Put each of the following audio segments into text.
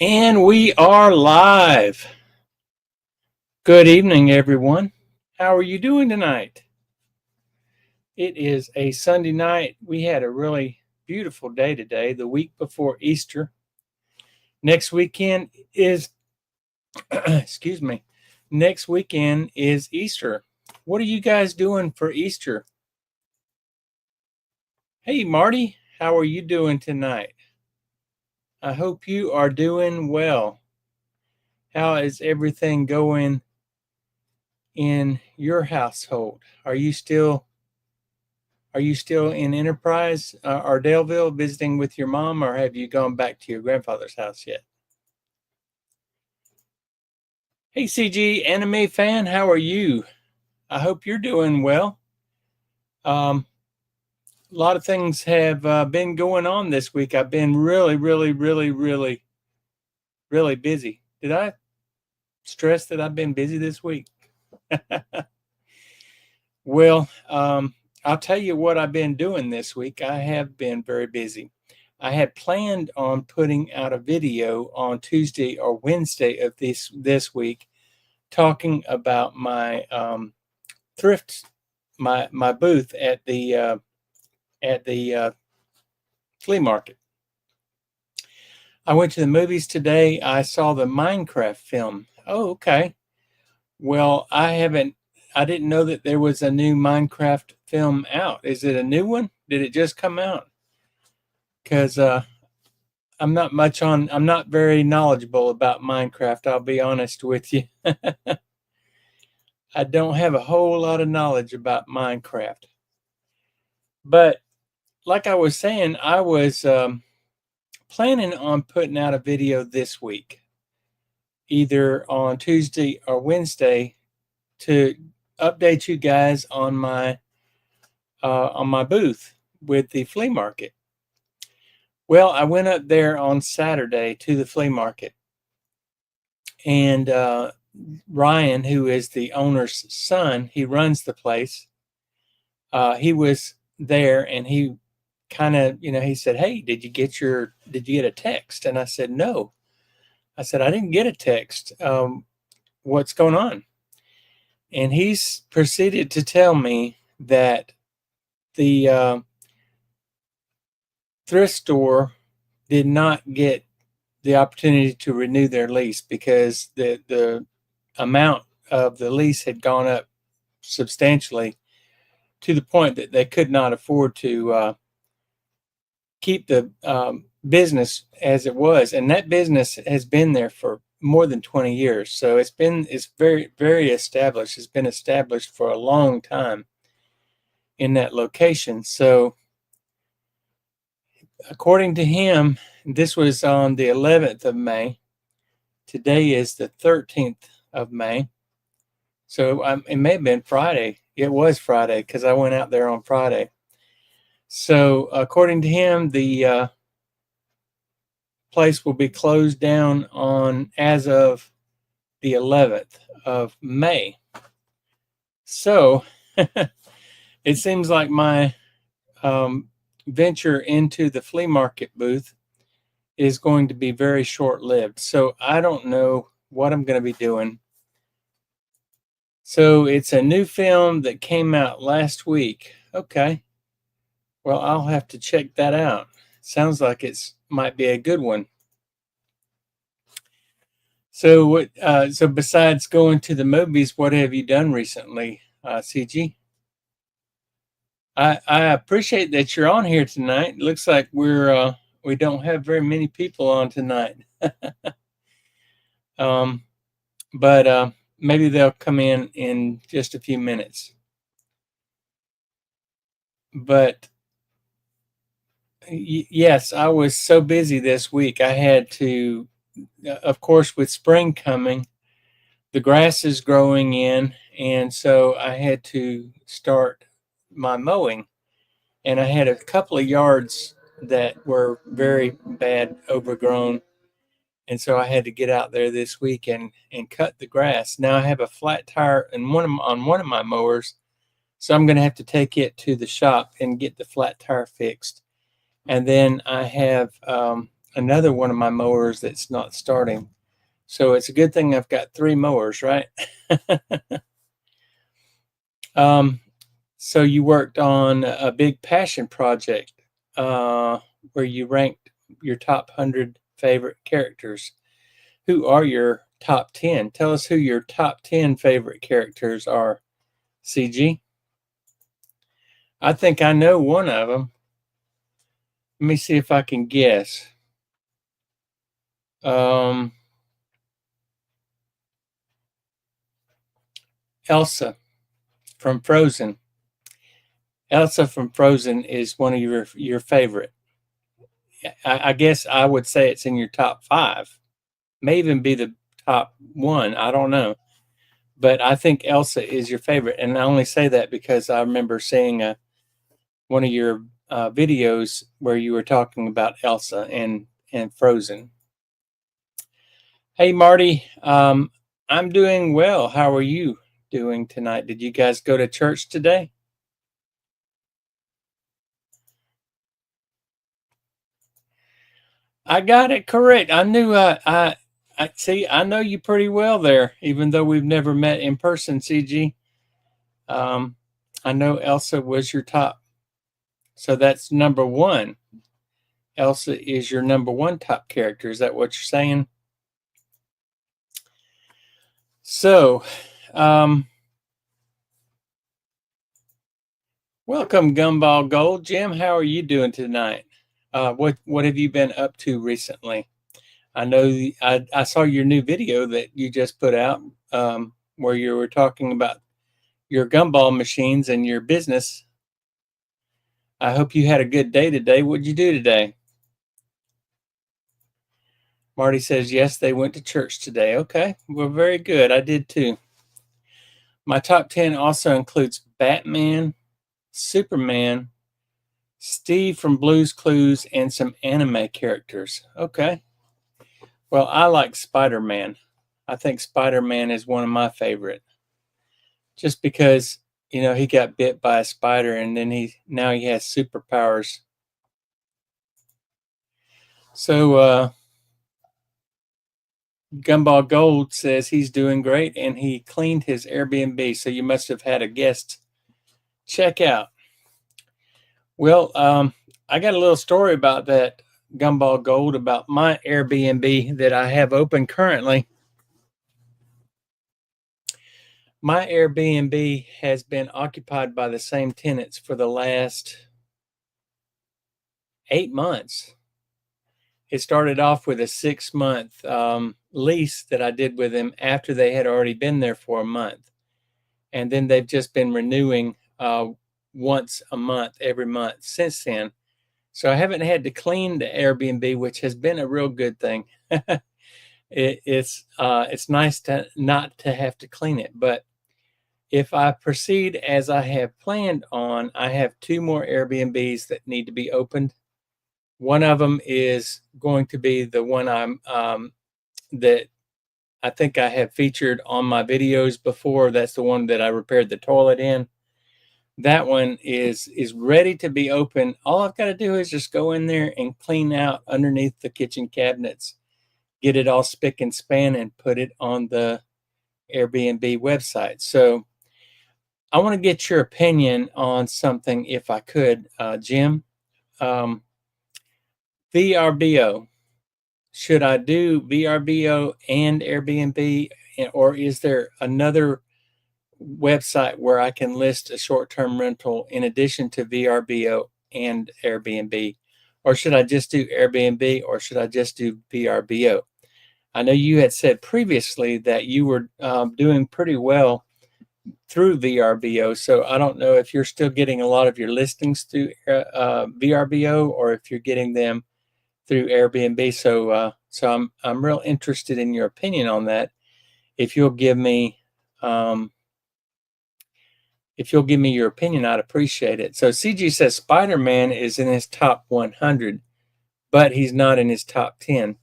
And we are live. Good evening, everyone. How are you doing tonight? It is a Sunday night. We had a really beautiful day today, the week before Easter. Next weekend is, excuse me, next weekend is Easter. What are you guys doing for Easter? Hey, Marty, how are you doing tonight? I hope you are doing well. How is everything going in your household? Are you still in Enterprise or Daleville visiting with your mom, or have you gone back to your grandfather's house yet? Hey, CG anime fan, how are you? I hope you're doing well. A lot of things have been going on this week. I've been really, really, really, really, really busy. Did I stress that I've been busy this week? Well, I'll tell you what I've been doing this week. I have been very busy. I had planned on putting out a video on Tuesday or Wednesday of this week, talking about my thrift, my booth at the flea market. I went to the movies today. I saw the Minecraft film. Oh, okay. Well, I didn't know that there was a new Minecraft film out. Is it a new one? Did it just come out? Because I'm not very knowledgeable about Minecraft. I'll be honest with you. I don't have a whole lot of knowledge about Minecraft. But like I was saying, I was planning on putting out a video this week, either on Tuesday or Wednesday, to update you guys on my booth with the flea market. Well, I went up there on Saturday to the flea market, and Ryan, who is the owner's son, he runs the place. He was there, and he kind of, he said, "Hey, did you get a text?" And I said, "No." I said, "I didn't get a text. What's going on?" And he's proceeded to tell me that the thrift store did not get the opportunity to renew their lease because the amount of the lease had gone up substantially, to the point that they could not afford to keep the business as it was. And that business has been there for more than 20 years. So it's very, very established. It's been established for a long time in that location. So according to him, this was on the 11th of May. Today is the 13th of May. So it may have been Friday. It was Friday because I went out there on Friday. So according to him, the place will be closed down as of the 11th of May. So it seems like my venture into the flea market booth is going to be very short-lived. So I don't know what I'm going to be doing. So it's a new film that came out last week. Okay. Well, I'll have to check that out. Sounds like it might be a good one. So so besides going to the movies, what have you done recently, CG? I appreciate that you're on here tonight. It looks like we don't have very many people on tonight. But maybe they'll come in just a few minutes. But yes, I was so busy this week. I had to, of course, with spring coming, the grass is growing in, and so I had to start my mowing. And I had a couple of yards that were very bad, overgrown. And so I had to get out there this week and cut the grass. Now I have a flat tire on one of my mowers, so I'm going to have to take it to the shop and get the flat tire fixed. And then I have another one of my mowers that's not starting. So it's a good thing I've got 3 mowers, right? So you worked on a big passion project where you ranked your top 100 favorite characters. Who are your top 10? Tell us who your top 10 favorite characters are, CG. I think I know one of them. Let me see if I can guess. Elsa from Frozen. Elsa from Frozen is one of your favorite. I guess I would say it's in your top 5. May even be the top 1. I don't know. But I think Elsa is your favorite. And I only say that because I remember seeing one of your videos where you were talking about Elsa and Frozen. Hey, Marty. I'm doing well. How are you doing tonight? Did you guys go to church today? I got it correct. I knew I see. I know you pretty well there, even though we've never met in person. CG. Um, I know Elsa was your top, so that's number 1. Elsa is your number 1 top character. Is that what you're saying? So, welcome, Gumball Gold. Jim, how are you doing tonight? What have you been up to recently? I know I saw your new video that you just put out, where you were talking about your gumball machines and your business. I hope you had a good day today. What'd you do today? Marty says, yes, they went to church today. Okay, well, very good. I did too. My top 10 also includes Batman, Superman, Steve from Blue's Clues, and some anime characters. Okay. Well, I like Spider-Man. I think Spider-Man is one of my favorite. Just because, he got bit by a spider and then now he has superpowers. So Gumball Gold says he's doing great and he cleaned his Airbnb. So you must have had a guest check out. Well, I got a little story about that, Gumball Gold, about my Airbnb that I have open currently. My Airbnb has been occupied by the same tenants for the last 8 months. It started off with a 6-month lease that I did with them after they had already been there for a month. And then they've just been renewing once a month, every month since then. So I haven't had to clean the Airbnb, which has been a real good thing. It's nice to not to have to clean it. But if I proceed as I have planned on, I have 2 more Airbnbs that need to be opened. One of them is going to be the one that I think I have featured on my videos before. That's the one that I repaired the toilet in. That one is ready to be open. All I've got to do is just go in there and clean out underneath the kitchen cabinets, get it all spick and span, and put it on the Airbnb website. So I want to get your opinion on something, if I could, Jim. VRBO. Should I do VRBO and Airbnb, or is there another website where I can list a short-term rental in addition to VRBO and Airbnb? Or should I just do Airbnb, or should I just do VRBO? I know you had said previously that you were doing pretty well through VRBO, so I don't know if you're still getting a lot of your listings through VRBO or if you're getting them through Airbnb. So I'm real interested in your opinion on that. If you'll give me your opinion, I'd appreciate it. So CG says Spider-Man is in his top 100, but he's not in his top 10.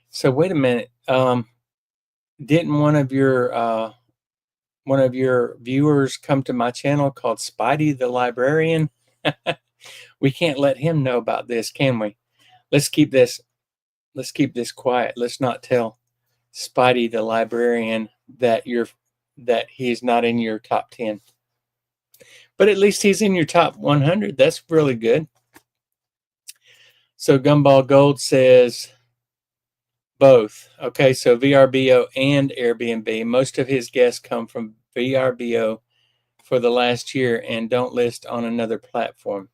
So wait a minute. Didn't one of your viewers come to my channel called Spidey the Librarian? We can't let him know about this, can we? Let's keep this let's keep this quiet. Let's not tell Spidey the librarian that he's not in your top 10. But at least he's in your top 100. That's really good. So Gumball Gold says both. Okay, so VRBO and Airbnb. Most of his guests come from VRBO for the last year and don't list on another platform.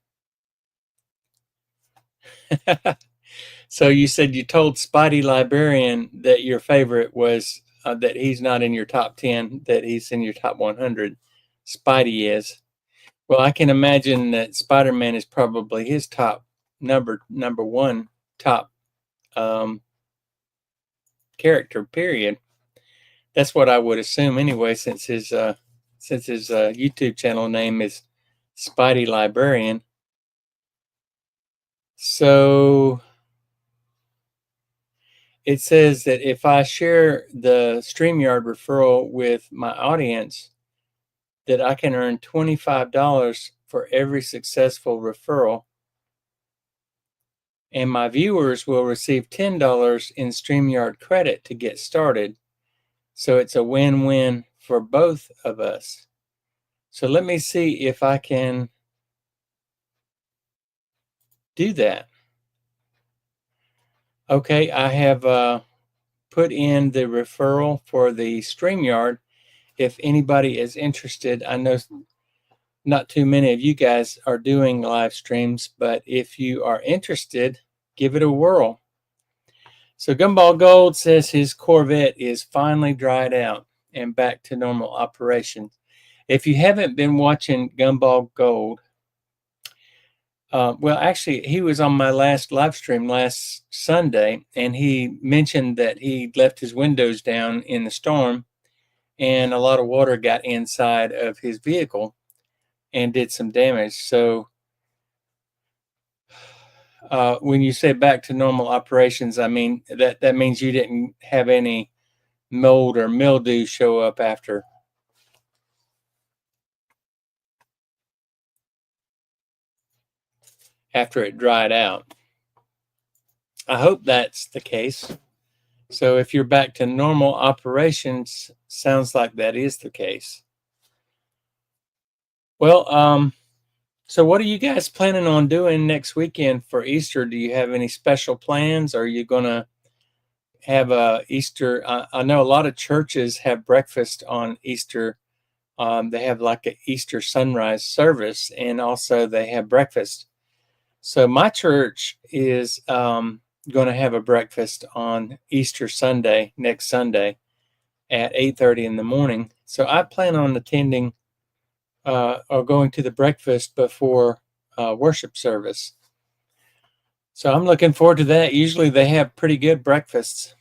So you said you told Spidey Librarian that your favorite was that he's not in your top 10, that he's in your top 100. Spidey is. Well, I can imagine that Spider-Man is probably his top number one top character. Period. That's what I would assume anyway, since his YouTube channel name is Spidey Librarian. So it says that if I share the StreamYard referral with my audience, that I can earn $25 for every successful referral. And my viewers will receive $10 in StreamYard credit to get started. So it's a win-win for both of us. So let me see if I can do that. Okay, I have put in the referral for the StreamYard. If anybody is interested, I know not too many of you guys are doing live streams, but if you are interested, give it a whirl. So Gumball Gold says his Corvette is finally dried out and back to normal operations. If you haven't been watching Gumball Gold, well, actually, he was on my last live stream last Sunday, and he mentioned that he left his windows down in the storm, and a lot of water got inside of his vehicle and did some damage. So when you say back to normal operations, I mean that means you didn't have any mold or mildew show up after it dried out. I hope that's the case. So if you're back to normal operations, sounds like that is the case. Well, so what are you guys planning on doing next weekend for Easter? Do you have any special plans? Are you going to have a Easter? I know a lot of churches have breakfast on Easter. They have like an Easter sunrise service, and also they have breakfast. So my church is going to have a breakfast on Easter Sunday, next Sunday, at 8:30 in the morning. So I plan on attending or going to the breakfast before worship service. So I'm looking forward to that. Usually they have pretty good breakfasts.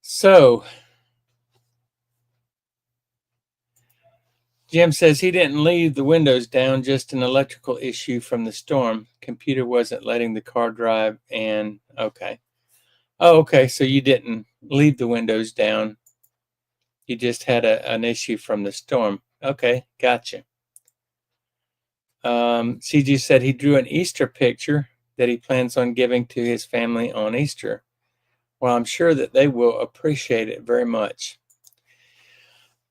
So Jim says he didn't leave the windows down, just an electrical issue from the storm. Computer wasn't letting the car drive, and okay. Oh, okay, so you didn't leave the windows down. You just had an issue from the storm. Okay, gotcha. CG said he drew an Easter picture that he plans on giving to his family on Easter. Well, I'm sure that they will appreciate it very much.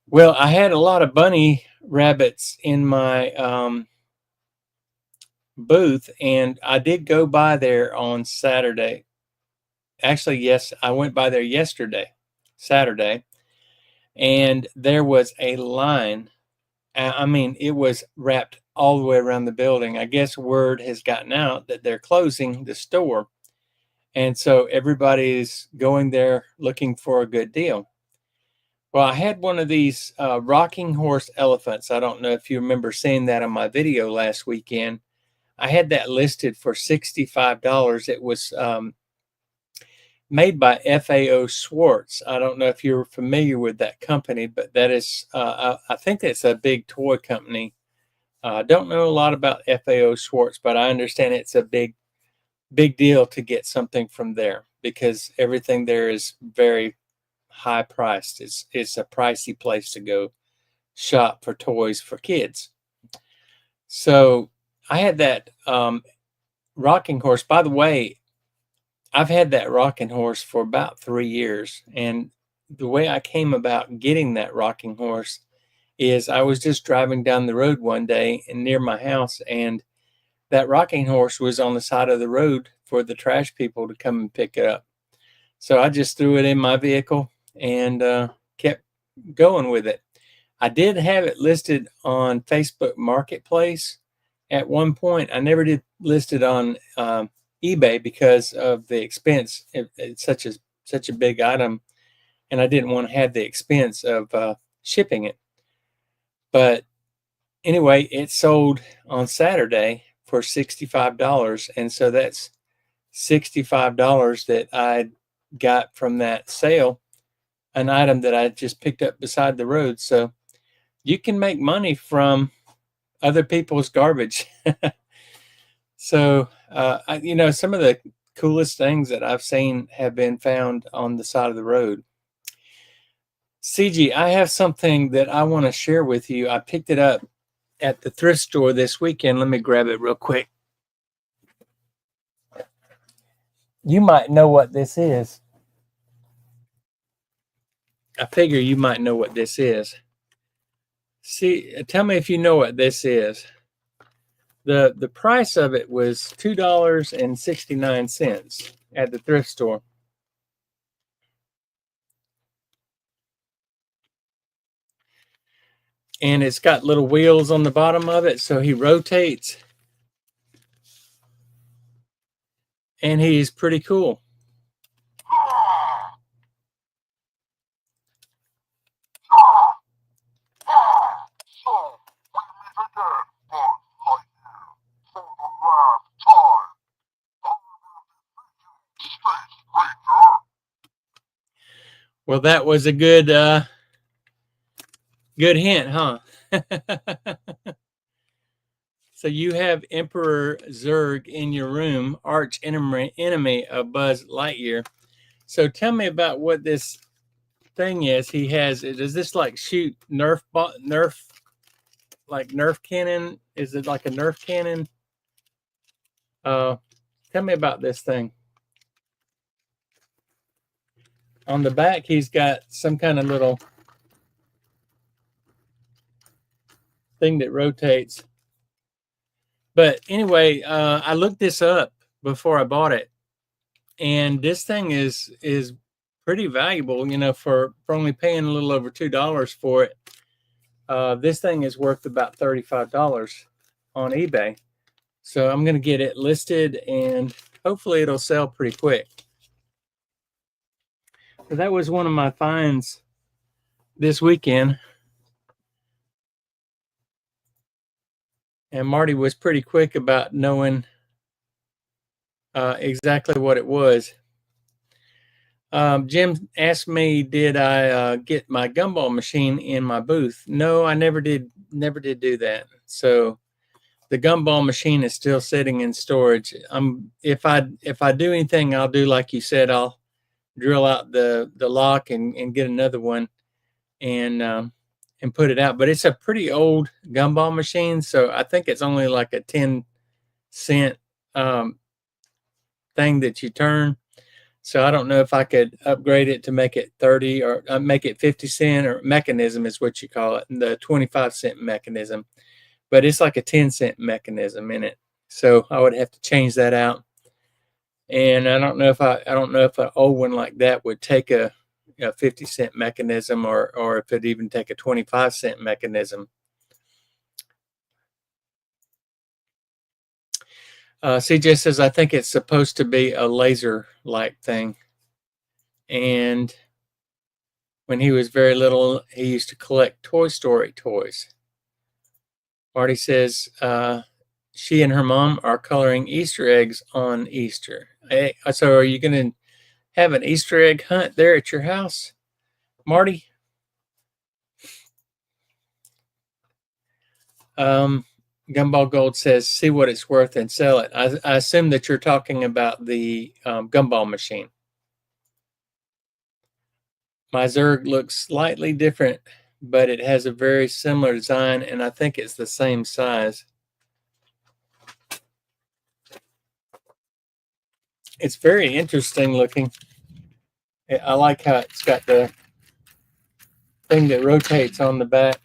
Well, I had a lot of bunny rabbits in my booth, and I did go by there on Saturday. Actually, yes, I went by there yesterday, Saturday, and there was a line. I mean, it was wrapped all the way around the building. I guess word has gotten out that they're closing the store, and so everybody's going there looking for a good deal. Well, I had one of these rocking horse elephants. I don't know if you remember seeing that on my video last weekend. I had that listed for $65. It was made by FAO Schwartz. I don't know if you're familiar with that company, but that is, I think it's a big toy company. I don't know a lot about FAO Schwartz, but I understand it's a big deal to get something from there because everything there is very high priced. It's a pricey place to go shop for toys for kids. So I had that rocking horse. By the way, I've had that rocking horse for about 3 years, and the way I came about getting that rocking horse is I was just driving down the road one day and near my house, and that rocking horse was on the side of the road for the trash people to come and pick it up. So I just threw it in my vehicle and kept going with it. I did have it listed on Facebook Marketplace at one point. I never did list it on eBay because of the expense. It's such a big item, and I didn't want to have the expense of shipping it. But anyway, it sold on Saturday for $65, and so that's $65 that I got from that sale, an item that I just picked up beside the road. So you can make money from other people's garbage. So, some of the coolest things that I've seen have been found on the side of the road. CG, I have something that I want to share with you. I picked it up at the thrift store this weekend. Let me grab it real quick. You might know what this is. I figure you might know what this is. See, tell me if you know what this is. The price of it was $2.69 at the thrift store. And it's got little wheels on the bottom of it, so he rotates. And he's pretty cool. Well, that was a good hint, huh? So you have Emperor Zurg in your room, arch enemy of Buzz Lightyear. So tell me about what this thing is. He has. Does this like shoot Nerf like Nerf cannon? Is it like a Nerf cannon? Tell me about this thing. On the back, he's got some kind of little thing that rotates. But anyway, I looked this up before I bought it, and this thing is pretty valuable. For only paying a little over $2 for it. This thing is worth about $35 on eBay. So I'm going to get it listed, and hopefully it'll sell pretty quick. So that was one of my finds this weekend. And Marty was pretty quick about knowing exactly what it was. Jim asked me, did I get my gumball machine in my booth? No, I never did do that. So the gumball machine is still sitting in storage. If I do anything, I'll do like you said. I'll drill out the lock and get another one and put it out. But it's a pretty old gumball machine, so I think it's only like a 10-cent thing that you turn. So I don't know if I could upgrade it to make it 30 or make it 50 cent, or mechanism is what you call it, the 25-cent mechanism. But it's like a 10-cent mechanism in it. So I would have to change that out. And I don't know if an old one like that would take a 50-cent mechanism, or if it'd even take a 25-cent mechanism. CJ says, I think it's supposed to be a laser light thing. And when he was very little, he used to collect Toy Story toys. Marty says, she and her mom are coloring Easter eggs on Easter. Hey, so are you going to have an Easter egg hunt there at your house, Marty? Gumball Gold says, see what it's worth and sell it. I assume that you're talking about the gumball machine. My Zurg looks slightly different, but it has a very similar design, and I think it's the same size. It's very interesting looking. I like how it's got the thing that rotates on the back.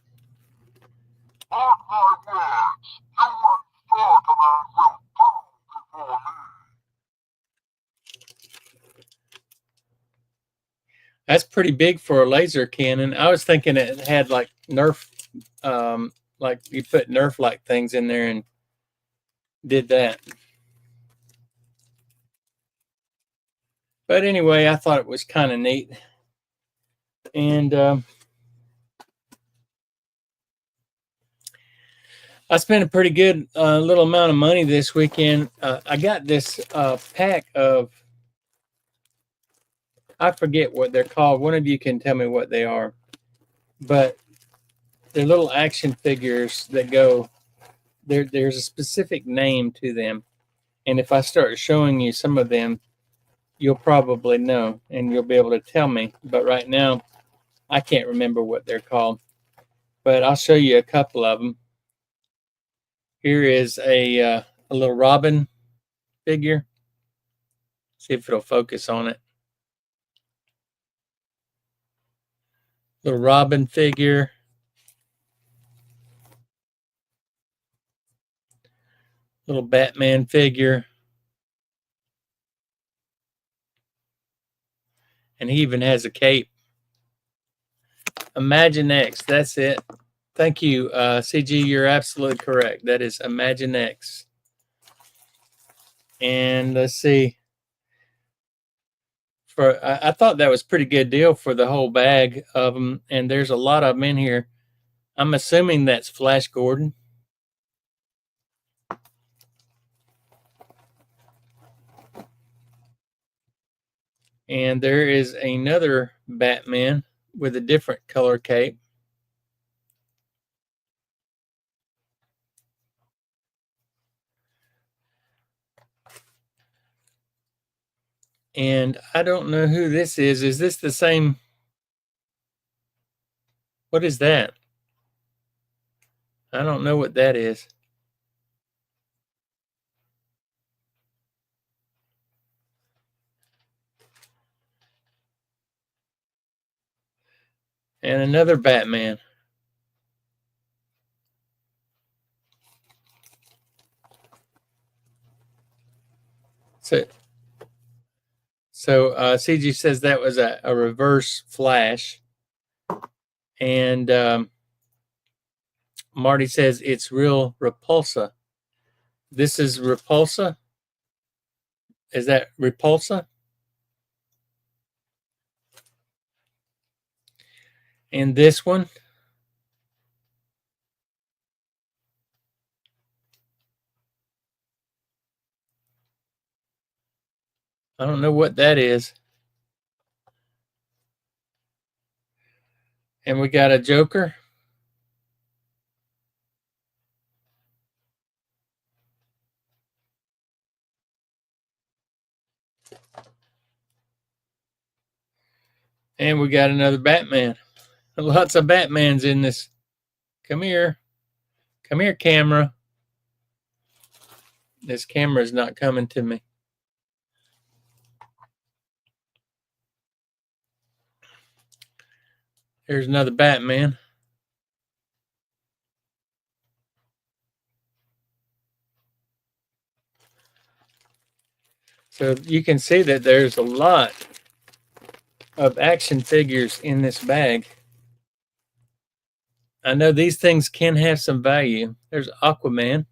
That's pretty big for a laser cannon. I was thinking it had like Nerf, like you put Nerf like things in there and did that. But anyway, I thought it was kind of neat. And I spent a pretty good little amount of money this weekend. I got this pack of, I forget what they're called. One of you can tell me what they are. But they're little action figures that go, there's a specific name to them. And if I start showing you some of them, you'll probably know and you'll be able to tell me. But right now, I can't remember what they're called. But I'll show you a couple of them. Here is a little robin figure. See if it'll focus on it. Little robin figure. Little Batman figure. And he even has a cape. Imagine X, that's it. Thank you, CG, you're absolutely correct. That is Imagine X. And let's see. I thought that was a pretty good deal for the whole bag of them. And there's a lot of them in here. I'm assuming that's Flash Gordon. And there is another Batman with a different color cape. And I don't know who this is. Is this the same? What is that? I don't know what that is. And another Batman. So CG says that was a reverse Flash. And Marty says it's real Repulsa. This is Repulsa? Is that Repulsa? And this one? I don't know what that is. And we got a Joker. And we got another Batman. Lots of Batmans in this. Come here. Come here, camera. This camera is not coming to me. Here's another Batman. So you can see that there's a lot of action figures in this bag. I know these things can have some value. There's Aquaman.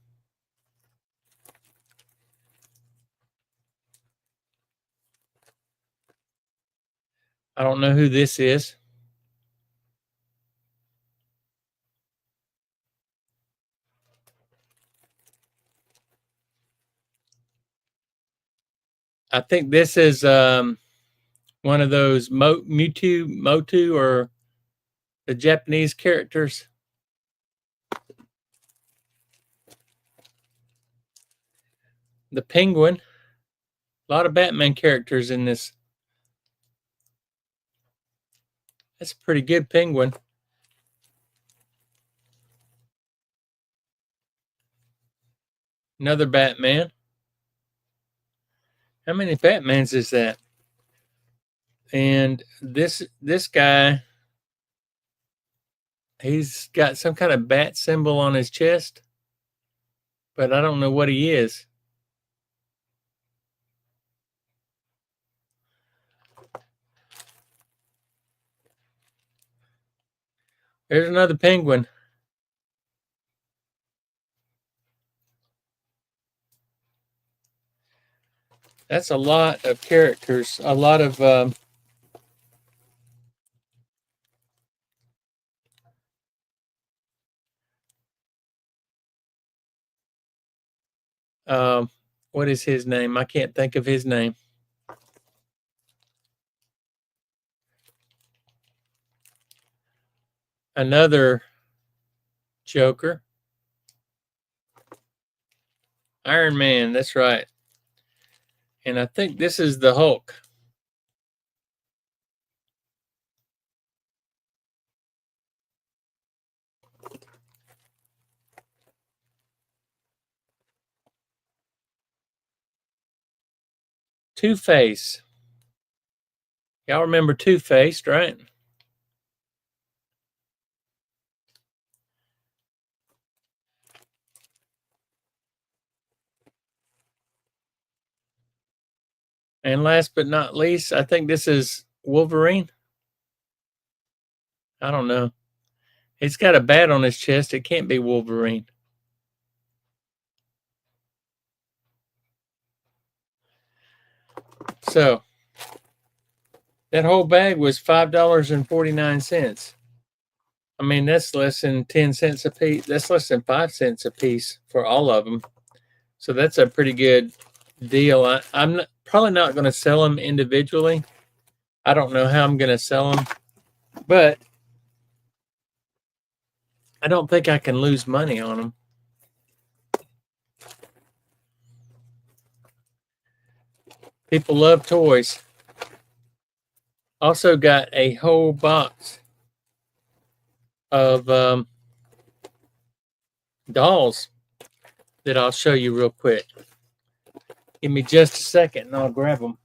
I don't know who this is. I think this is one of those Motu, or the Japanese characters. The Penguin. A lot of Batman characters in this. That's a pretty good Penguin. Another Batman. How many Batmans is that? And this guy, he's got some kind of bat symbol on his chest, but I don't know what he is. There's another penguin. That's a lot of characters, a lot of um, what is his name? I can't think of his name. Another Joker. Iron Man, that's right. And I think this is the Hulk. Two-Face. Y'all remember Two-Faced, right? And last but not least, I think this is Wolverine. I don't know. He's got a bat on his chest. It can't be Wolverine. So that whole bag was $5.49. I mean, that's less than 10 cents a piece. That's less than 5 cents a piece for all of them. So that's a pretty good deal. I'm probably not going to sell them individually. I don't know how I'm going to sell them, but I don't think I can lose money on them. People love toys. Also got a whole box of dolls that I'll show you real quick. Give me just a second and I'll grab them.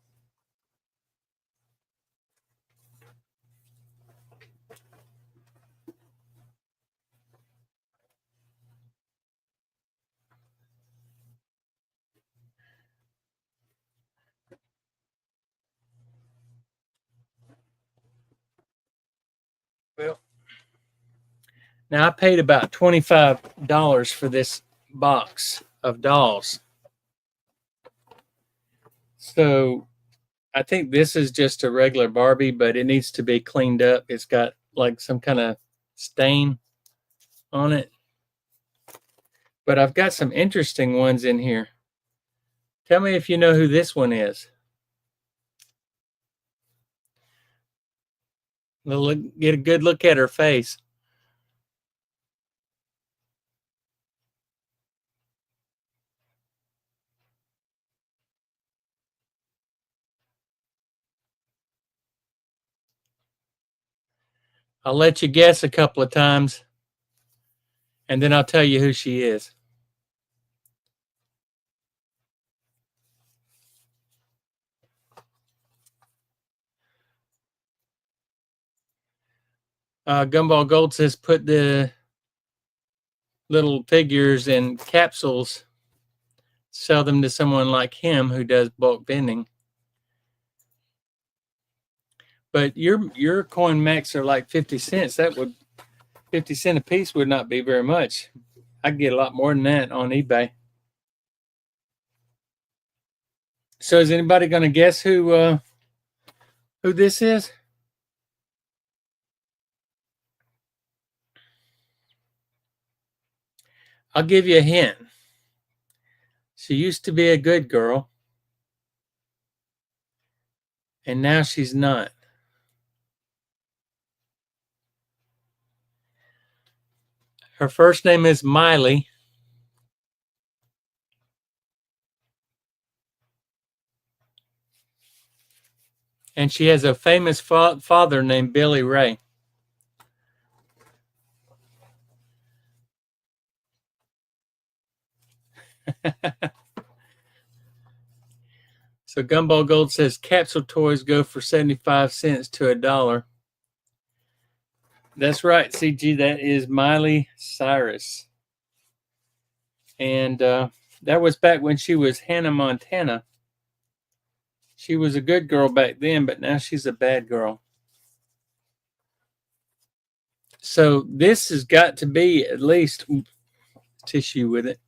Well, now I paid about $25 for this box of dolls. So I think this is just a regular Barbie, but it needs to be cleaned up. It's got like some kind of stain on it. But I've got some interesting ones in here. Tell me if you know who this one is. Get a good look at her face. I'll let you guess a couple of times, and then I'll tell you who she is. Gumball Gold says put the little figures in capsules, sell them to someone like him who does bulk vending. But your coin max are like 50 cents. That would 50 cents a piece would not be very much. I'd get a lot more than that on eBay. So is anybody going to guess who this is? I'll give you a hint. She used to be a good girl, and now she's not. Her first name is Miley. And she has a famous father named Billy Ray. So Gumball Gold says capsule toys go for 75 cents to $1. That's right, CG. That is Miley Cyrus. And that was back when she was Hannah Montana. She was a good girl back then, but now she's a bad girl. So this has got to be at least tissue with it.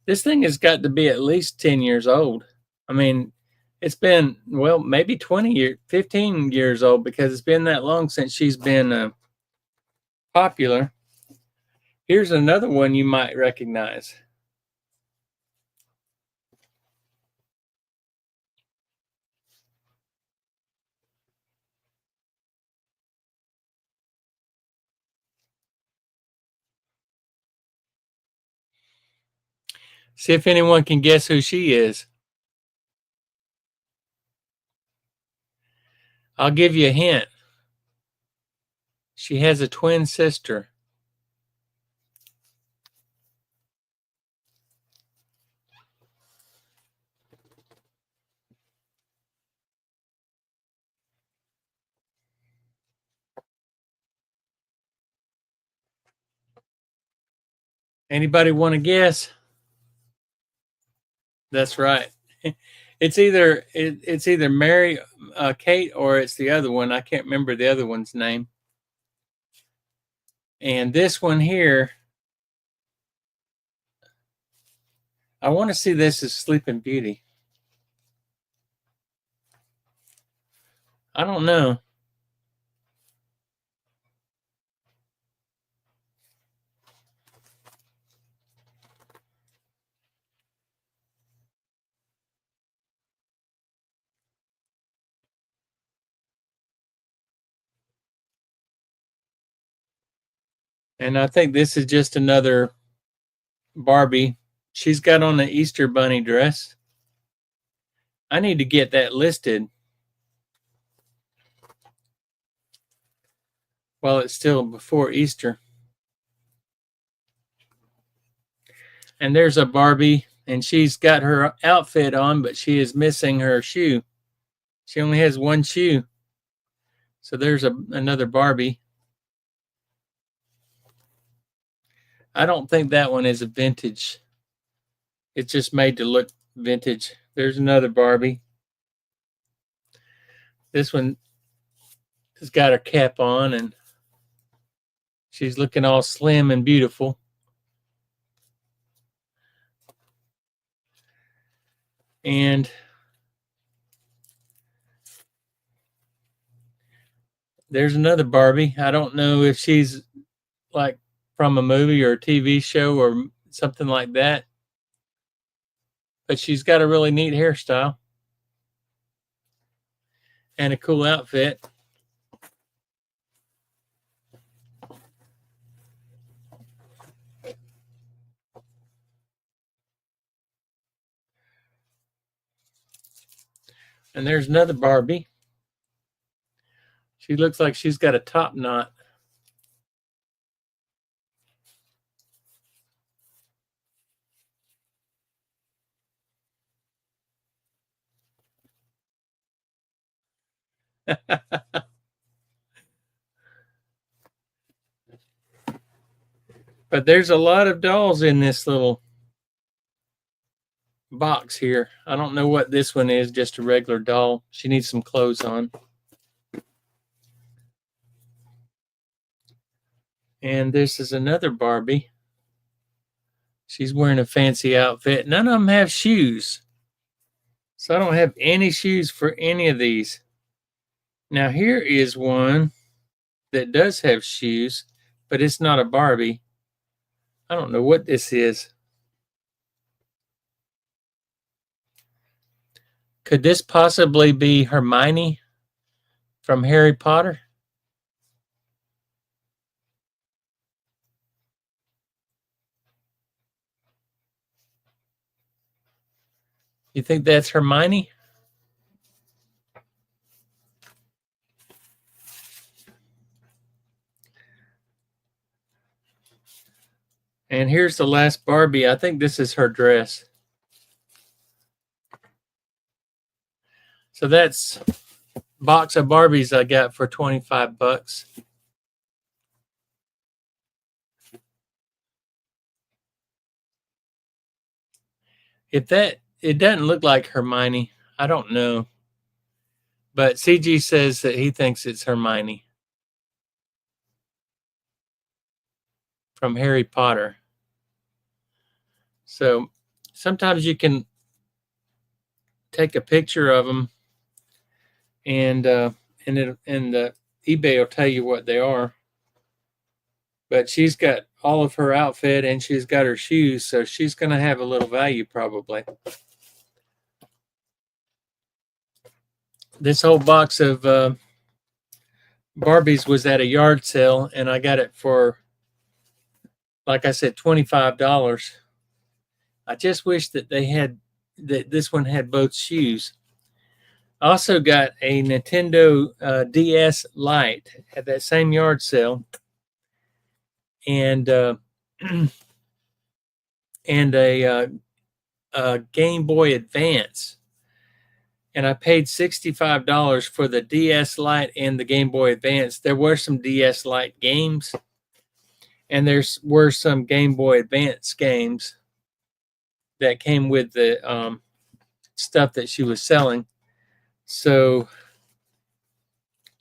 This thing has got to be at least 10 years old. I mean, it's been, well, maybe 20 years, 15 years old, because it's been that long since she's been popular. Here's another one you might recognize. See if anyone can guess who she is. I'll give you a hint. She has a twin sister. Anybody want to guess? That's right. It's either Mary Kate, or it's the other one. I can't remember the other one's name. And this one here, I want to see this as Sleeping Beauty. I don't know. And I think this is just another Barbie. She's got on the Easter bunny dress. I need to get that listed while it's still before Easter. And there's a Barbie, and she's got her outfit on, but she is missing her shoe. She only has one shoe. So there's another Barbie. I don't think that one is a vintage. It's just made to look vintage. There's another Barbie. This one has got her cap on, and she's looking all slim and beautiful. And there's another Barbie. I don't know if she's like from a movie or a TV show or something like that, but she's got a really neat hairstyle and a cool outfit. And there's another Barbie. She looks like she's got a top knot. But there's a lot of dolls in this little box here. I don't know what this one is, just a regular doll. She needs some clothes on. And this is another Barbie. She's wearing a fancy outfit. None of them have shoes. So I don't have any shoes for any of these. Now here is one that does have shoes, but it's not a Barbie. I don't know what this is. Could this possibly be Hermione from Harry Potter? You think that's Hermione? And here's the last Barbie. I think this is her dress. So that's a box of Barbies I got for 25 bucks. If that, it doesn't look like Hermione. I don't know. But CG says that he thinks it's Hermione from Harry Potter. So sometimes you can take a picture of them, and eBay will tell you what they are. But she's got all of her outfit and she's got her shoes, so she's going to have a little value probably. This whole box of Barbies was at a yard sale, and I got it for, like I said, $25. I just wish that this one had both shoes. I also got a Nintendo DS Lite at that same yard sale, and and a Game Boy Advance. And I paid $65 for the DS Lite and the Game Boy Advance. There were some DS Lite games, and there were some Game Boy Advance games that came with the stuff that she was selling. So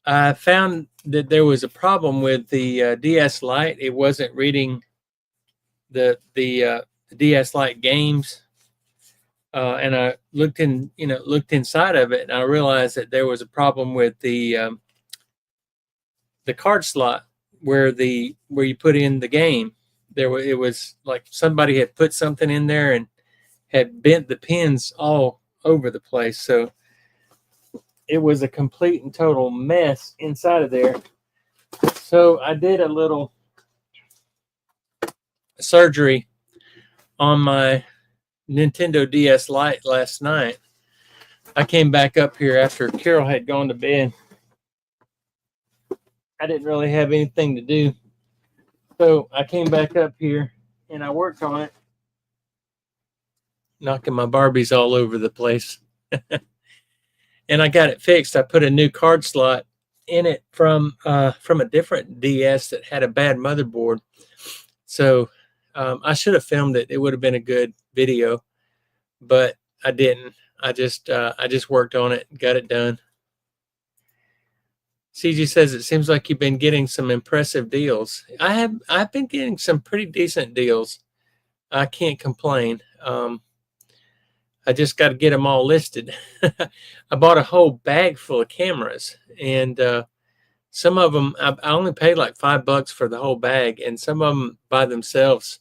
I found that there was a problem with the DS Lite. It wasn't reading the DS Lite games. And I looked inside of it, and I realized that there was a problem with the card slot where you put in the game. It was like somebody had put something in there and had bent the pins all over the place. So it was a complete and total mess inside of there. So I did a little surgery on my Nintendo DS Lite last night. I came back up here after Carol had gone to bed. I didn't really have anything to do, so I came back up here and I worked on it, knocking my Barbies all over the place. And I got it fixed. I put a new card slot in it from a different DS that had a bad motherboard. So I should have filmed it. It would have been a good video, but I didn't. I just worked on it, got it done. CG says it seems like you've been getting some impressive deals. I've been getting some pretty decent deals. I can't complain. I just got to get them all listed. I bought a whole bag full of cameras, and some of them I only paid like $5 for the whole bag, and some of them by themselves.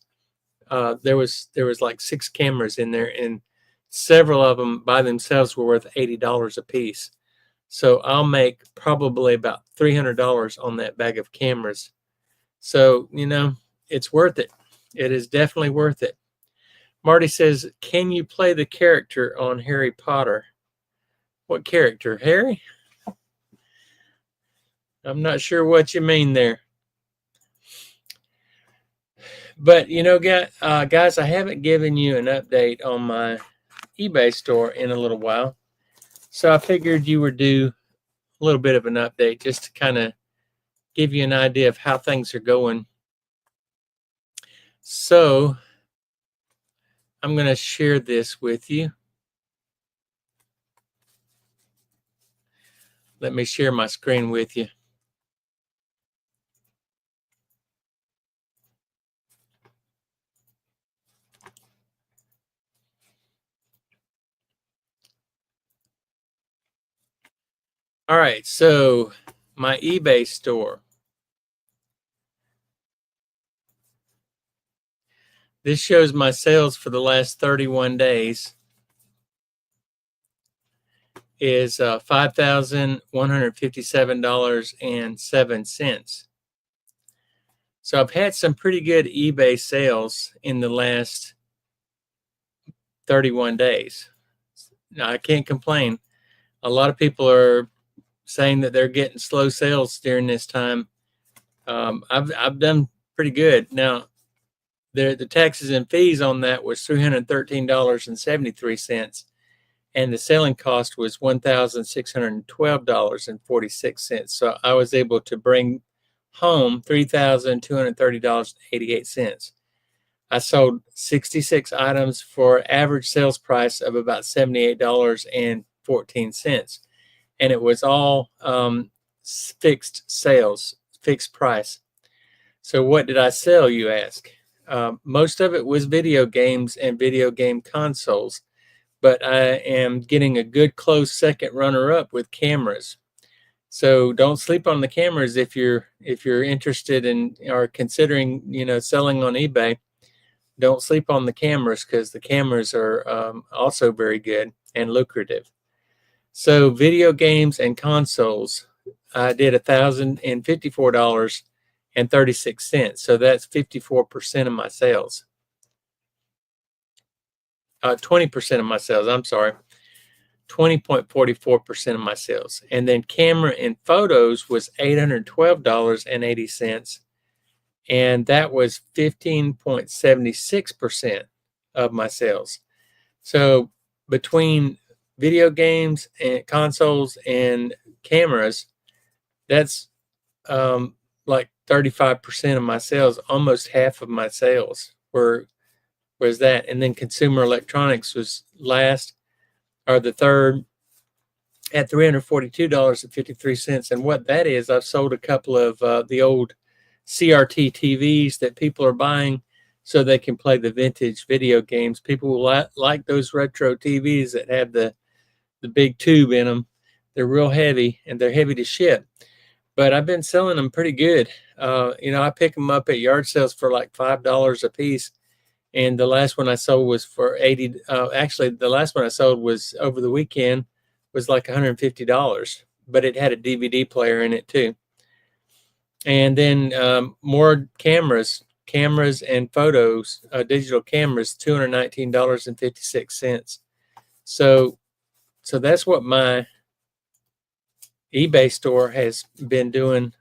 There was like 6 cameras in there, and several of them by themselves were worth $80 a piece. So I'll make probably about $300 on that bag of cameras. So, it's worth it. It is definitely worth it. Marty says, can you play the character on Harry Potter? What character? Harry? I'm not sure what you mean there. But, guys, I haven't given you an update on my eBay store in a little while. So I figured you would do a little bit of an update just to kind of give you an idea of how things are going. So I'm going to share this with you. Let me share my screen with you. All right, so my eBay store. This shows my sales for the last 31 days is $5,157.07. So I've had some pretty good eBay sales in the last 31 days. Now, I can't complain. A lot of people are saying that they're getting slow sales during this time. I've done pretty good. Now, the taxes and fees on that was $313.73, and the selling cost was $1,612.46. So I was able to bring home $3,230.88. I sold 66 items for average sales price of about $78.14. And it was all fixed sales, fixed price. So what did I sell, you ask? Most of it was video games and video game consoles, but I am getting a good close second runner-up with cameras. So don't sleep on the cameras if you're interested in or considering selling on eBay. Don't sleep on the cameras because the cameras are also very good and lucrative. So video games and consoles, I did $1,054.36. So that's 54% of my sales. 20% of my sales. I'm sorry. 20.44% of my sales. And then camera and photos was $812.80. And that was 15.76% of my sales. So between video games and consoles and cameras, that's like 35% of my sales. Almost half of my sales was that. And then consumer electronics was last, or the third, at $342.53. And what that is, I've sold a couple of the old CRT TVs that people are buying so they can play the vintage video games. People will like those retro TVs that have the big tube in them. They're real heavy and they're heavy to ship, but I've been selling them pretty good. I pick them up at yard sales for like $5 a piece. And the last one I sold was for 80. Actually, the last one I sold was over the weekend, was like $150, but it had a DVD player in it too. And then more cameras and photos, digital cameras, $219.56. So that's what my eBay store has been doing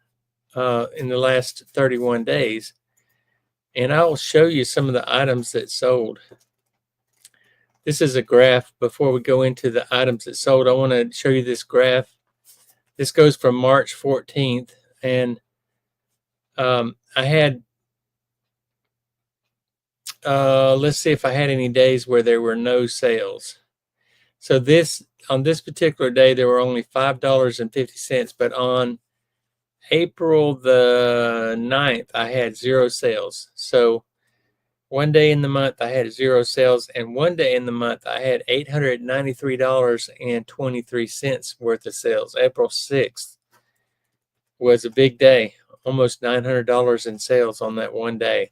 in the last 31 days. And I will show you some of the items that sold. This is a graph. Before we go into the items that sold, I want to show you this graph. This goes from March 14th, and I had, let's see if I had any days where there were no sales. So on this particular day, there were only $5.50, but on April the 9th, I had 0 sales. So one day in the month, I had 0 sales, and one day in the month, I had $893.23 worth of sales. April 6th was a big day, almost $900 in sales on that one day.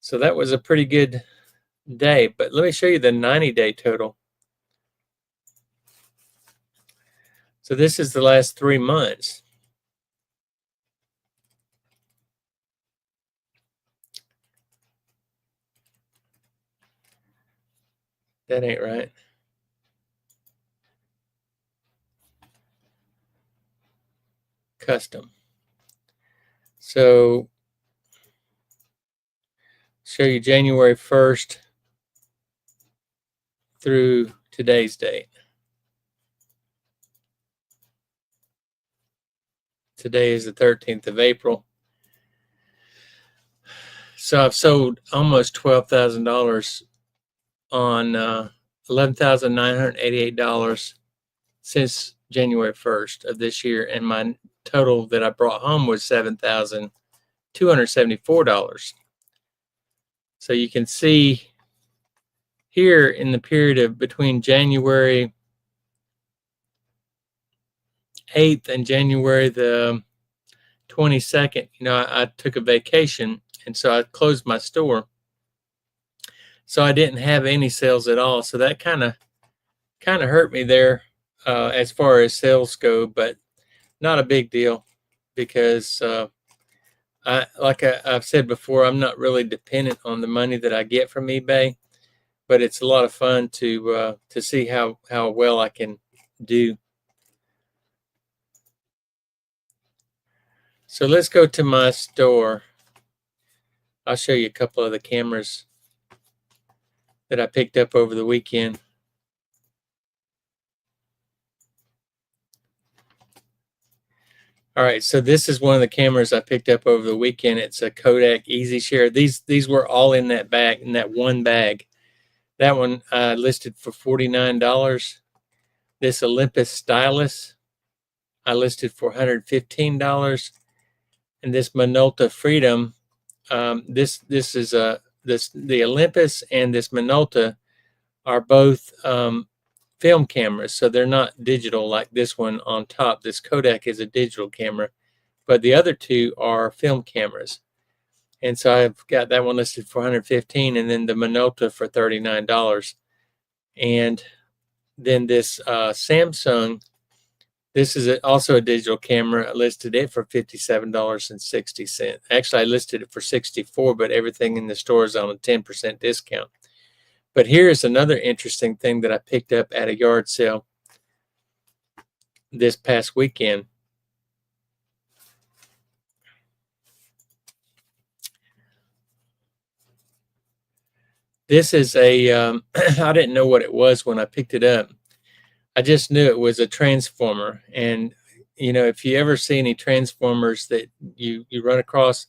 So that was a pretty good day, but let me show you the 90-day total. So this is the last 3 months. That ain't right. Custom. So show you January 1st through today's date. Today is the 13th of April. So I've sold almost $12,000 on $11,988 since January 1st of this year, and my total that I brought home was $7,274. So you can see here in the period of between January 8th and January the 22nd, I took a vacation, and so I closed my store. So I didn't have any sales at all. So that kind of hurt me there as far as sales go, but not a big deal because I've said before, I'm not really dependent on the money that I get from eBay, but it's a lot of fun to see how well I can do. So let's go to my store. I'll show you a couple of the cameras that I picked up over the weekend. All right, so this is one of the cameras I picked up over the weekend. It's a Kodak Easy Share. These were all in that bag, in that one bag. That one listed for $49. This Olympus stylus I listed for $115, and this Minolta Freedom. This is the Olympus and this Minolta are both film cameras, so they're not digital like this one on top. This Kodak is a digital camera, but the other two are film cameras. And so I've got that one listed for $115, and then the Minolta for $39. And then this Samsung, this is also a digital camera. I listed it for $57.60. Actually, I listed it for $64, but everything in the store is on a 10% discount. But here's another interesting thing that I picked up at a yard sale this past weekend. This is a, I didn't know what it was when I picked it up. I just knew it was a transformer. And, you know, if you ever see any transformers that you run across,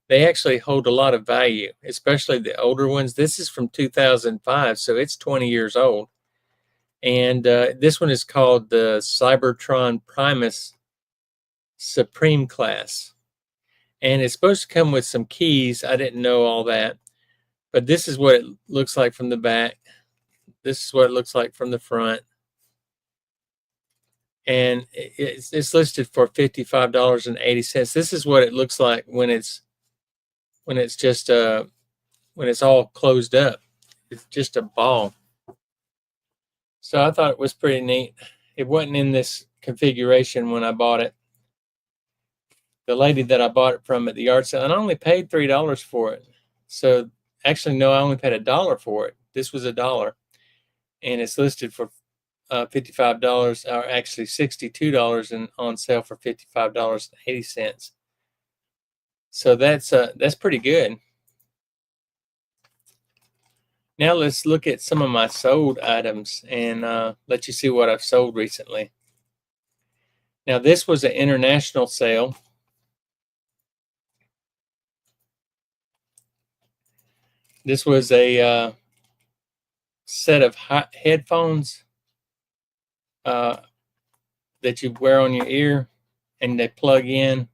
they actually hold a lot of value, especially the older ones. This is from 2005, so it's 20 years old. And this one is called the Cybertron Primus Supreme Class. And it's supposed to come with some keys. I didn't know all that. But this is what it looks like from the back. This is what it looks like from the front. And it's listed for $55.80. This is what it looks like when it's just when it's all closed up. It's just a ball. So I thought it was pretty neat. It wasn't in this configuration when I bought it. The lady that I bought it from at the yard sale, and I only paid $3 for it. So actually, no, I only paid $1 for it. This was $1, and it's listed for $55, or actually $62, and on sale for $55.80. So that's pretty good. Now let's look at some of my sold items and let you see what I've sold recently. Now this was an international sale. This was a set of headphones that you wear on your ear, and they plug in,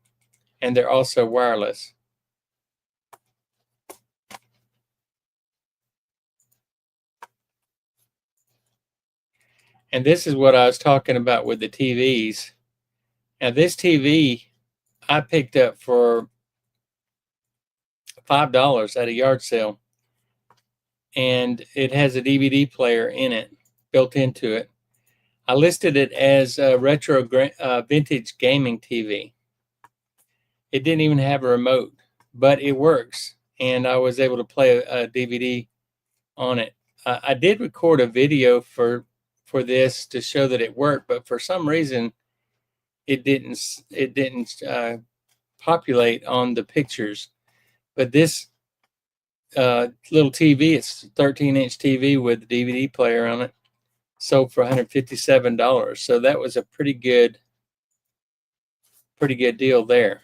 and they're also wireless. And this is what I was talking about with the TVs. Now this TV I picked up for $5 at a yard sale, and it has a DVD player in it, built into it. I listed it as a retro vintage gaming TV. It didn't even have a remote, but it works, and I was able to play a DVD on it. I did record a video for this to show that it worked, but for some reason it didn't populate on the pictures. But this little TV, it's a 13-inch TV with a DVD player on it, sold for $157. So that was a pretty good deal there.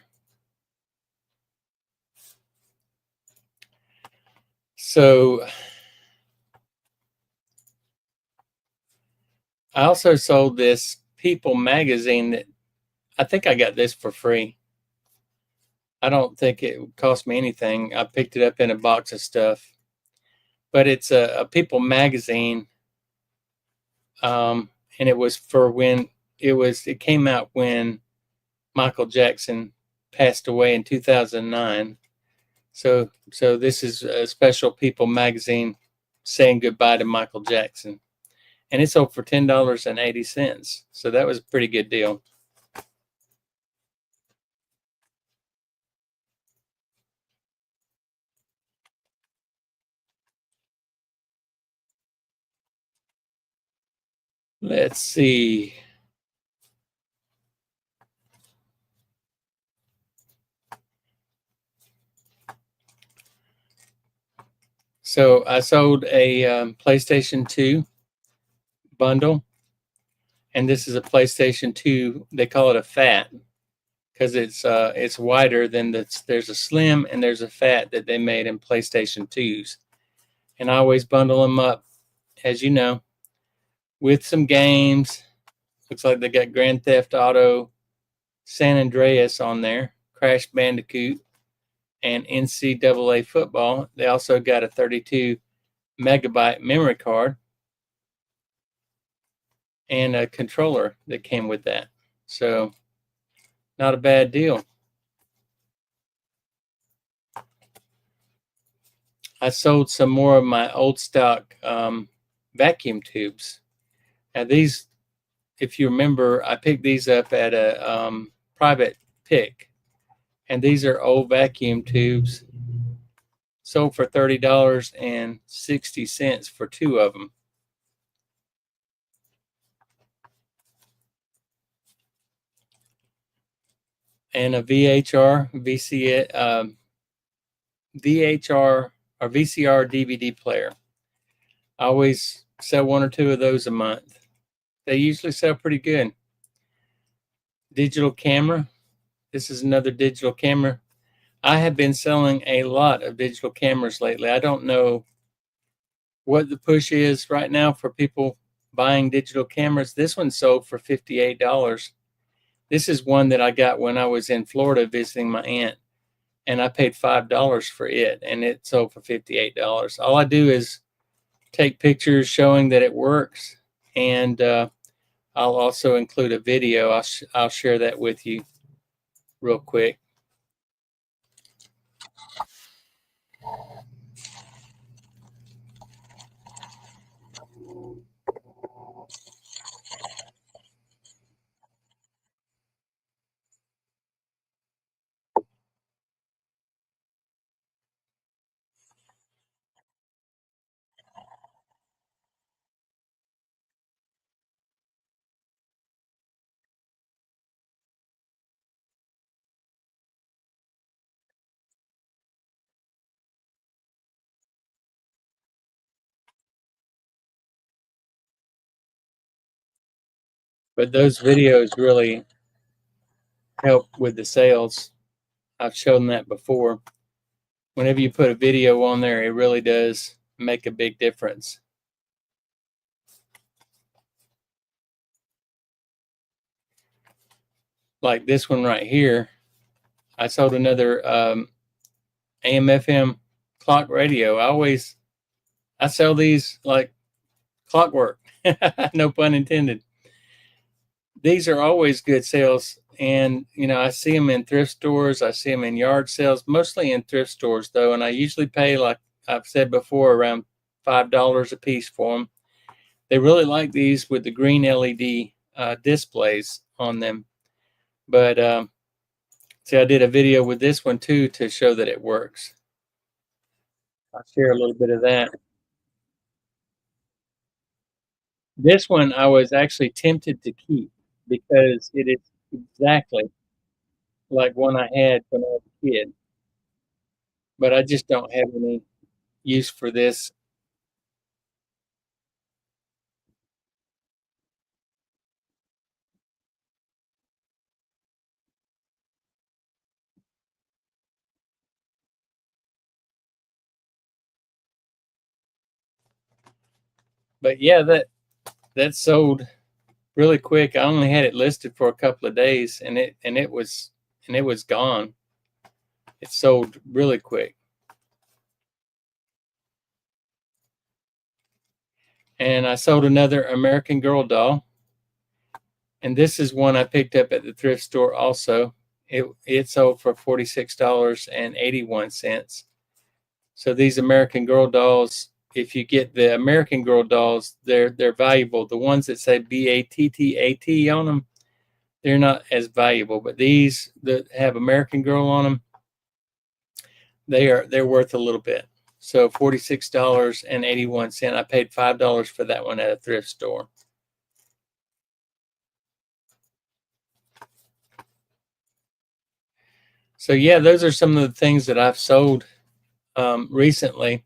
So I also sold this People magazine that I think I got this for free. I don't think it cost me anything. I picked it up in a box of stuff, but it's a People magazine, and it was for when it came out when Michael Jackson passed away in 2009. So this is a special People magazine saying goodbye to Michael Jackson, and it sold for $10.80. So that was a pretty good deal. Let's see. So I sold a PlayStation 2 bundle, and this is a PlayStation 2. They call it a FAT. because it's wider than there's a slim and there's a fat that they made in PlayStation 2s. And I always bundle them up, as you know, with some games. Looks like they got Grand Theft Auto San Andreas on there, Crash Bandicoot, and NCAA football. They also got a 32 megabyte memory card and a controller that came with that. So, not a bad deal. I sold some more of my old stock vacuum tubes. Now, these, if you remember, I picked these up at a private pick. And these are old vacuum tubes, sold for $30.60 for two of them. And a VHR, VHR or VCR DVD player. I always sell one or two of those a month. They usually sell pretty good. Digital camera. This is another digital camera. I have been selling a lot of digital cameras lately. I don't know what the push is right now for people buying digital cameras. This one sold for $58. This is one that I got when I was in Florida visiting my aunt, and I paid $5 for it, and it sold for $58. All I do is take pictures showing that it works, and I'll also include a video. I'll share that with you real quick. But those videos really help with the sales. I've shown that before. Whenever you put a video on there, it really does make a big difference. Like this one right here, I sold another AM/FM clock radio. I sell these like clockwork. No pun intended. These are always good sales, and I see them in thrift stores. I see them in yard sales, mostly in thrift stores though, and I usually pay, like I've said before, around $5 a piece for them. They really like these with the green LED displays on them. But see, I did a video with this one too to show that it works. I'll share a little bit of that. This one I was actually tempted to keep because it is exactly like one I had when I was a kid, but I just don't have any use for this. But yeah, that sold really quick. I only had it listed for a couple of days, and it was gone. It sold really quick. And I sold another American Girl doll, and this is one I picked up at the thrift store also. It sold for $46.81. So these American Girl dolls, if you get the American Girl dolls, they're valuable. The ones that say BATTAT on them, they're not as valuable. But these that have American Girl on them, they're worth a little bit. So $46.81. I paid $5 for that one at a thrift store. So yeah, those are some of the things that I've sold recently.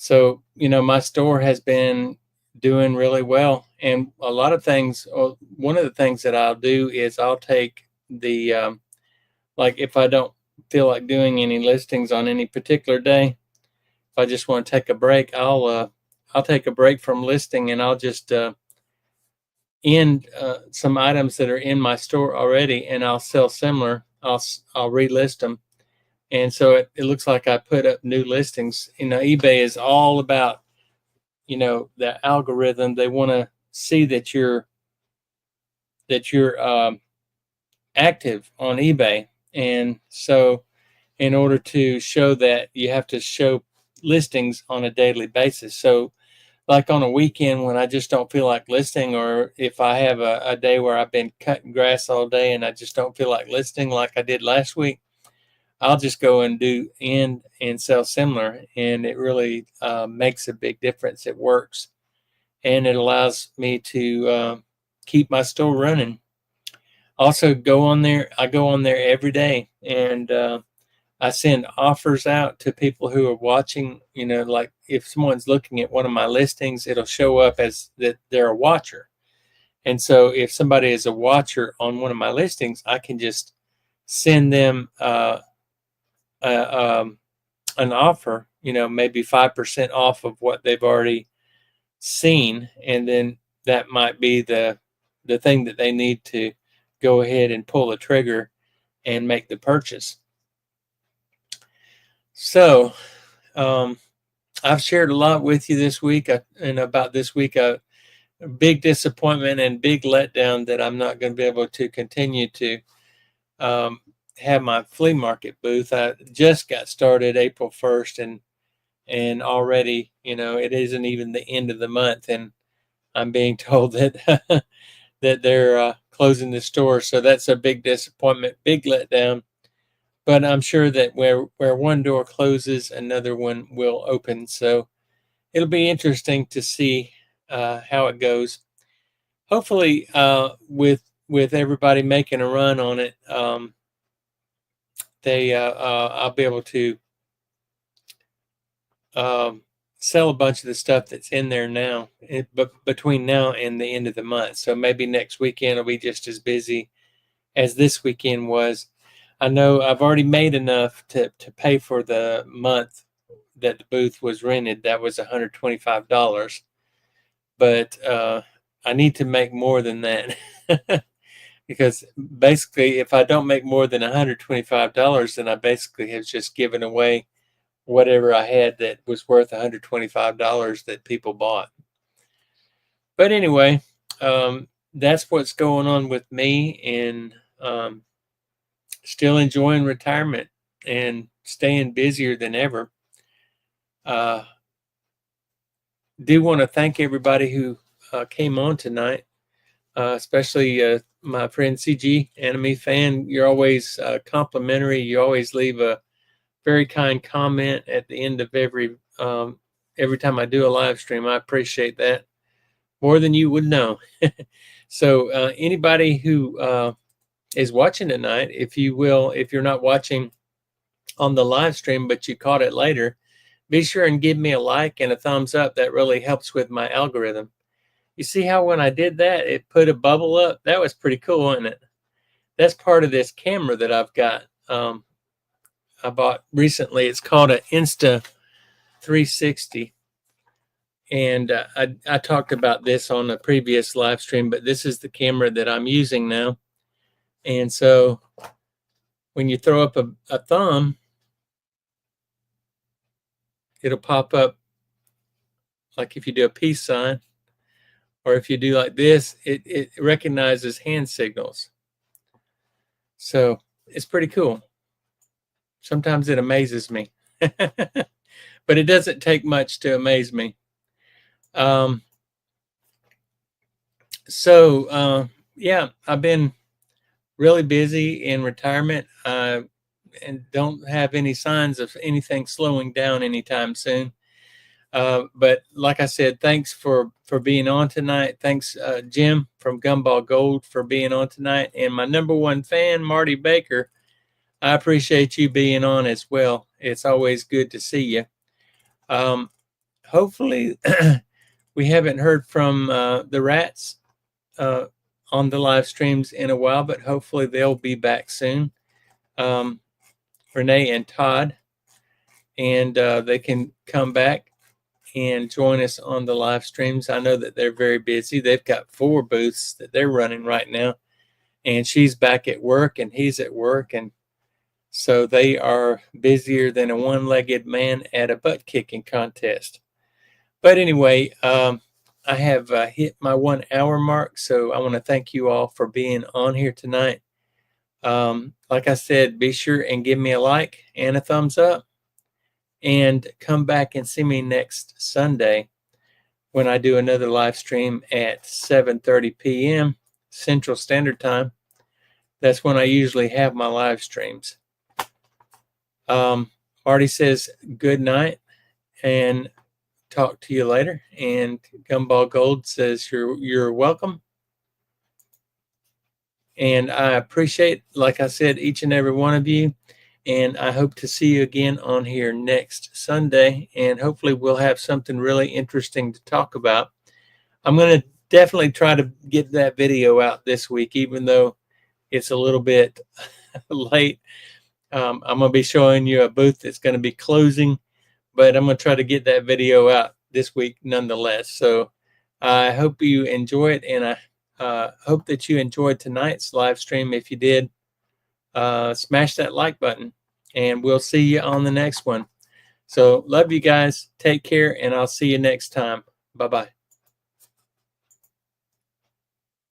So my store has been doing really well, and a lot of things. One of the things that I'll do is I'll take like if I don't feel like doing any listings on any particular day, if I just want to take a break, I'll take a break from listing, and I'll just end some items that are in my store already, and I'll sell similar. I'll relist them, and so it looks like I put up new listings. eBay is all about the algorithm. They want to see that you're active on eBay, and so in order to show that, you have to show listings on a daily basis. So like on a weekend when I just don't feel like listing, or if I have a day where I've been cutting grass all day and I just don't feel like listing like I did last week, I'll just go and do end and sell similar, and it really makes a big difference. It works, and it allows me to keep my store running. Also, I go on there every day, and I send offers out to people who are watching. Like if someone's looking at one of my listings, it'll show up as that they're a watcher. And so if somebody is a watcher on one of my listings, I can just send them an offer, maybe 5% off of what they've already seen. And then that might be the thing that they need to go ahead and pull the trigger and make the purchase. So I've shared a lot with you this week, and about this week, a big disappointment and big letdown that I'm not going to be able to continue to have my flea market booth. I just got started April 1st, and already, it isn't even the end of the month, and I'm being told that that they're closing the store. So that's a big disappointment, big letdown. But I'm sure that where one door closes, another one will open. So it'll be interesting to see how it goes. Hopefully, with everybody making a run on it, I'll be able to sell a bunch of the stuff that's in there now, but between now and the end of the month. So maybe next weekend will be just as busy as this weekend was. I know I've already made enough to pay for the month that the booth was rented. That was $125, but I need to make more than that. Because basically, if I don't make more than $125, then I basically have just given away whatever I had that was worth $125 that people bought. But anyway, that's what's going on with me, and still enjoying retirement and staying busier than ever. Do want to thank everybody who came on tonight, especially my friend CG, Anime Fan. You're always complimentary. You always leave a very kind comment at the end of every time I do a live stream. I appreciate that more than you would know. So anybody who is watching tonight, if you're not watching on the live stream, but you caught it later, be sure and give me a like and a thumbs up. That really helps with my algorithm. You see how when I did that, it put a bubble up? That was pretty cool, wasn't it? That's part of this camera that I've got. I bought recently. It's called an Insta 360. And I talked about this on a previous live stream, but this is the camera that I'm using now. And so when you throw up a thumb, it'll pop up like if you do a peace sign, or if you do like this, it recognizes hand signals. So it's pretty cool. Sometimes it amazes me, but it doesn't take much to amaze me. Yeah, I've been really busy in retirement, and don't have any signs of anything slowing down anytime soon. But like I said, thanks for being on tonight. Thanks, Jim from Gumball Gold, for being on tonight. And my number one fan, Marty Baker, I appreciate you being on as well. It's always good to see you. Hopefully, we haven't heard from the rats on the live streams in a while, but hopefully they'll be back soon. Renee and Todd, and they can come back and join us on the live streams. I know that they're very busy. They've got 4 booths that they're running right now, and she's back at work and he's at work, and so they are busier than a one-legged man at a butt kicking contest. But anyway, I have hit my 1 hour mark, so I want to thank you all for being on here tonight. Like I said, be sure and give me a like and a thumbs up, and come back and see me next Sunday when I do another live stream at 7:30 p.m. Central Standard Time. That's when I usually have my live streams. Marty says good night and talk to you later. And Gumball Gold says you're welcome. And I appreciate, like I said, each and every one of you. And I hope to see you again on here next Sunday. And hopefully we'll have something really interesting to talk about. I'm going to definitely try to get that video out this week, even though it's a little bit late. I'm going to be showing you a booth that's going to be closing, but I'm going to try to get that video out this week nonetheless. So I hope you enjoy it, and I hope that you enjoyed tonight's live stream. If you did, smash that like button, and we'll see you on the next one. So love you guys. Take care, and I'll see you next time. Bye-bye.